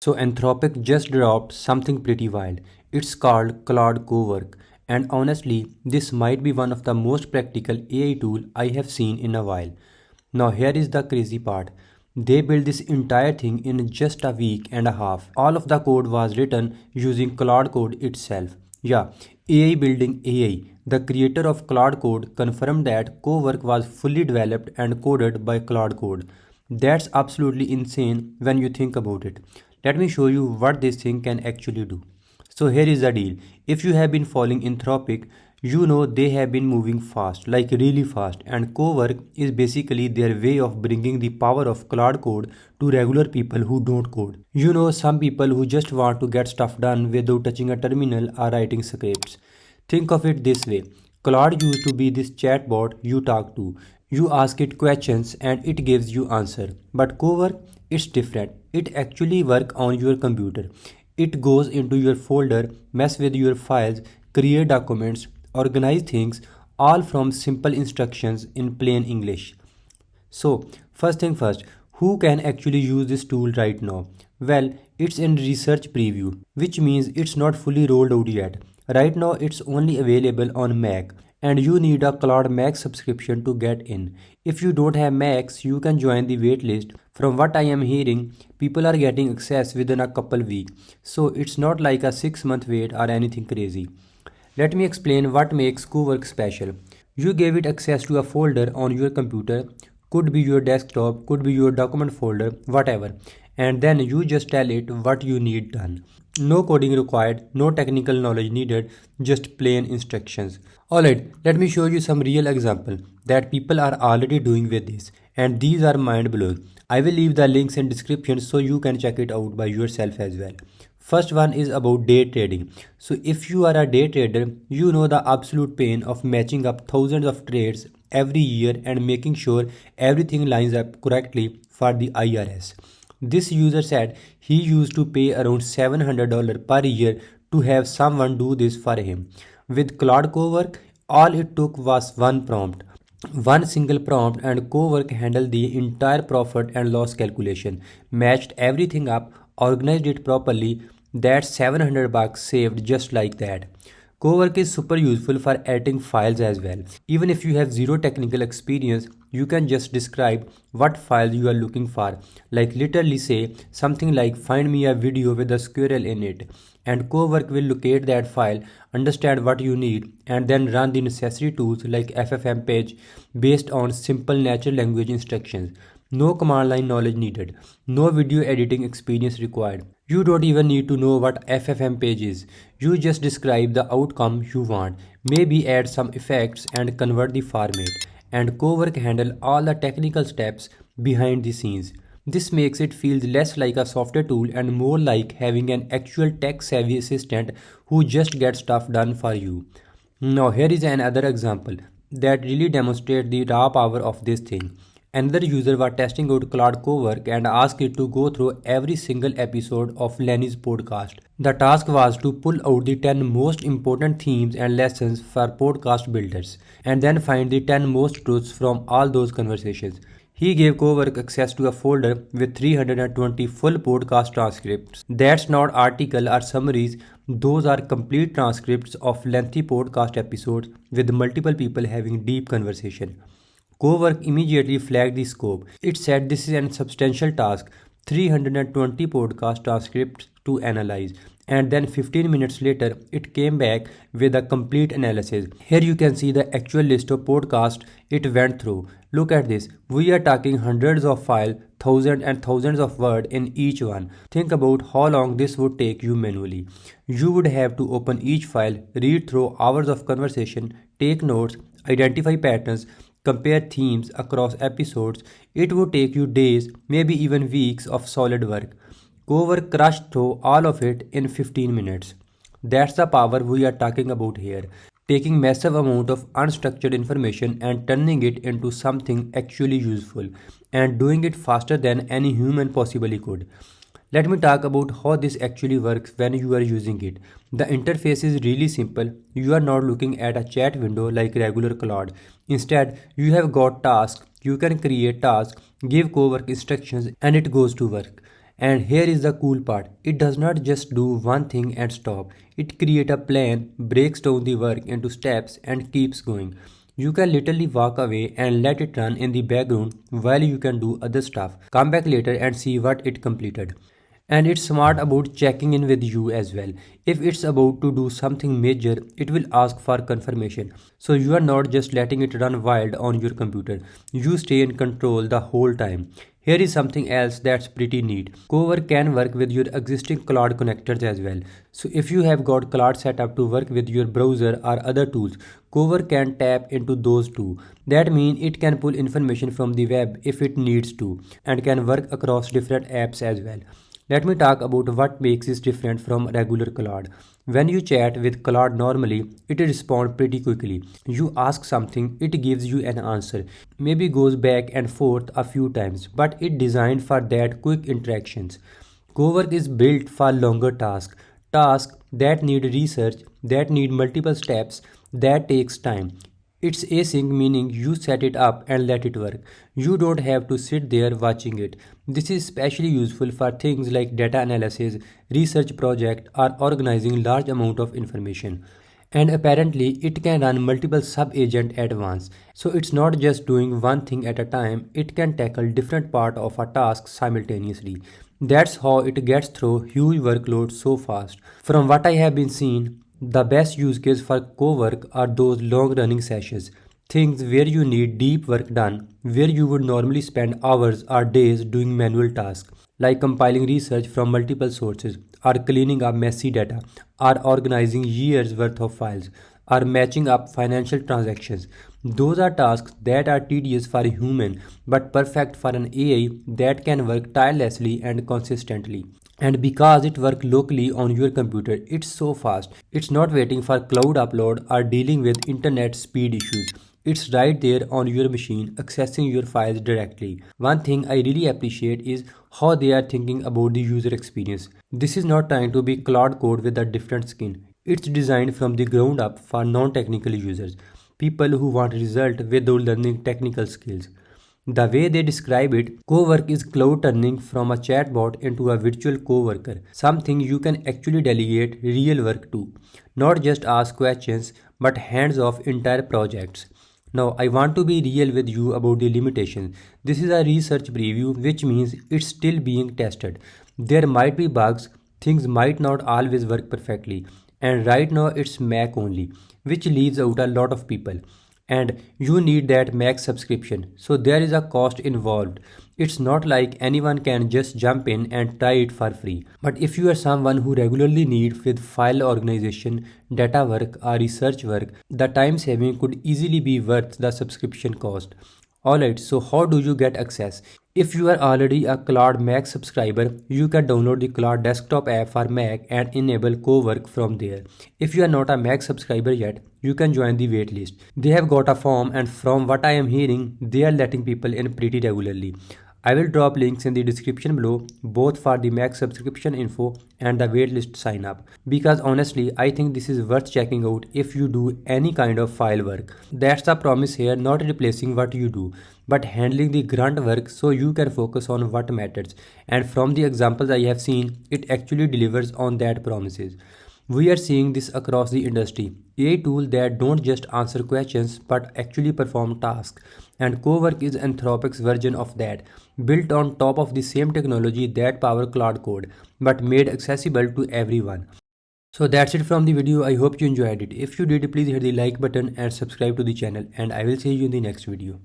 So Anthropic just dropped something pretty wild. It's called Claude Cowork, and honestly, this might be one of the most practical AI tool I have seen in a while. Now here is the crazy part. They built this entire thing in just a week and a half. All of the code was written using Claude Code itself. Yeah, AI building AI. The creator of Claude Code confirmed that Cowork was fully developed and coded by Claude Code. That's absolutely insane when you think about it. Let me show you what this thing can actually do. So here is the deal. If you have been following Anthropic, you know they have been moving fast, like really fast, and Cowork is basically their way of bringing the power of Claude Code to regular people who don't code. You know, some people who just want to get stuff done without touching a terminal or writing scripts. Think of it this way. Claude used to be this chatbot you talk to. You ask it questions and it gives you answer. But Cowork, it's different. It actually works on your computer. It goes into your folder, mess with your files, create documents, organize things, all from simple instructions in plain English. So, first thing first, who can actually use this tool right now? Well, it's in research preview, which means it's not fully rolled out yet. Right now, it's only available on Mac, and you need a Cloud Max subscription to get in. If you don't have Macs, you can join the waitlist. From what I am hearing, people are getting access within a couple weeks, so it's not like a 6-month wait or anything crazy. Let me explain what makes Cowork special. You gave it access to a folder on your computer, could be your desktop, could be your document folder, whatever, and then you just tell it what you need done. No coding required, no technical knowledge needed, just plain instructions. Alright, let me show you some real example that people are already doing with this, and these are mind blowing. I will leave the links in description so you can check it out by yourself as well. First one is about day trading. So if you are a day trader, you know the absolute pain of matching up thousands of trades every year and making sure everything lines up correctly for the IRS. This user said he used to pay around $700 per year to have someone do this for him. With Claude Cowork, all it took was one prompt. One single prompt and Cowork handled the entire profit and loss calculation, matched everything up, organized it properly. That's 700 bucks saved just like that. Cowork is super useful for editing files as well. Even if you have zero technical experience, you can just describe what file you are looking for. Like literally say something like find me a video with a squirrel in it. And Cowork will locate that file, understand what you need, and then run the necessary tools like FFmpeg based on simple natural language instructions. No command line knowledge needed. No video editing experience required. You don't even need to know what FFmpeg is. You just describe the outcome you want, maybe add some effects and convert the format. And Cowork handle all the technical steps behind the scenes. This makes it feel less like a software tool and more like having an actual tech-savvy assistant who just gets stuff done for you. Now here is another example that really demonstrates the raw power of this thing. Another user was testing out Claude Cowork and asked it to go through every single episode of Lenny's podcast. The task was to pull out the 10 most important themes and lessons for podcast builders and then find the 10 most truths from all those conversations. He gave Cowork access to a folder with 320 full podcast transcripts. That's not article or summaries, those are complete transcripts of lengthy podcast episodes with multiple people having deep conversation. Cowork immediately flagged the scope. It said this is a substantial task, 320 podcast transcripts to analyze. And then 15 minutes later, it came back with a complete analysis. Here you can see the actual list of podcasts it went through. Look at this. We are talking hundreds of files, thousands and thousands of words in each one. Think about how long this would take you manually. You would have to open each file, read through hours of conversation, take notes, identify patterns, compare themes across episodes. It would take you days, maybe even weeks of solid work. Cowork crushed through all of it in 15 minutes. That's the power we are talking about here. Taking massive amount of unstructured information and turning it into something actually useful and doing it faster than any human possibly could. Let me talk about how this actually works when you are using it. The interface is really simple. You are not looking at a chat window like regular Claude. Instead, you have got tasks. You can create tasks, give Cowork instructions, and it goes to work. And here is the cool part. It does not just do one thing and stop. It creates a plan, breaks down the work into steps and keeps going. You can literally walk away and let it run in the background while you can do other stuff. Come back later and see what it completed. And it's smart about checking in with you as well. If it's about to do something major, it will ask for confirmation. So you are not just letting it run wild on your computer. You stay in control the whole time. Here is something else that's pretty neat. Cowork can work with your existing Claude connectors as well. So if you have got Claude set up to work with your browser or other tools, Cowork can tap into those too. That means it can pull information from the web if it needs to and can work across different apps as well. Let me talk about what makes this different from regular Claude. When you chat with Claude normally, it responds pretty quickly. You ask something, it gives you an answer. Maybe goes back and forth a few times, but it's designed for that quick interactions. Cowork is built for longer tasks that need research, that need multiple steps, that takes time. It's async, meaning you set it up and let it work. You don't have to sit there watching it. This is especially useful for things like data analysis, research project, or organizing large amount of information. And apparently it can run multiple sub-agents at once. So it's not just doing one thing at a time, it can tackle different parts of a task simultaneously. That's how it gets through huge workloads so fast. From what I have been seeing, the best use case for co-work are those long-running sessions, things where you need deep work done, where you would normally spend hours or days doing manual tasks, like compiling research from multiple sources, or cleaning up messy data, or organizing years worth of files, or matching up financial transactions. Those are tasks that are tedious for a human but perfect for an AI that can work tirelessly and consistently. And because it works locally on your computer, it's so fast. It's not waiting for cloud upload or dealing with internet speed issues. It's right there on your machine, accessing your files directly. One thing I really appreciate is how they are thinking about the user experience. This is not trying to be Claude Code with a different skin. It's designed from the ground up for non-technical users, people who want result without learning technical skills. The way they describe it, Cowork is Claude turning from a chatbot into a virtual coworker, something you can actually delegate real work to, not just ask questions, but hands off entire projects. Now, I want to be real with you about the limitations. This is a research preview, which means it's still being tested. There might be bugs, things might not always work perfectly, and right now it's Mac only, which leaves out a lot of people. And you need that Mac subscription, so there is a cost involved. It's not like anyone can just jump in and try it for free. But if you are someone who regularly needs with file organization, data work or research work, the time saving could easily be worth the subscription cost. Alright, so how do you get access? If you are already a Claude Mac subscriber, you can download the Claude desktop app for Mac and enable Cowork from there. If you are not a Mac subscriber yet, you can join the waitlist. They have got a form, and from what I am hearing, they are letting people in pretty regularly. I will drop links in the description below, both for the Mac subscription info and the waitlist sign up, because honestly I think this is worth checking out if you do any kind of file work. That's the promise here, not replacing what you do, but handling the grunt work so you can focus on what matters. And from the examples I have seen, it actually delivers on that promises. We are seeing this across the industry. AI tools that don't just answer questions but actually perform tasks. And Cowork is Anthropic's version of that, built on top of the same technology that power Claude Code, but made accessible to everyone. So that's it from the video. I hope you enjoyed it. If you did, please hit the like button and subscribe to the channel, and I will see you in the next video.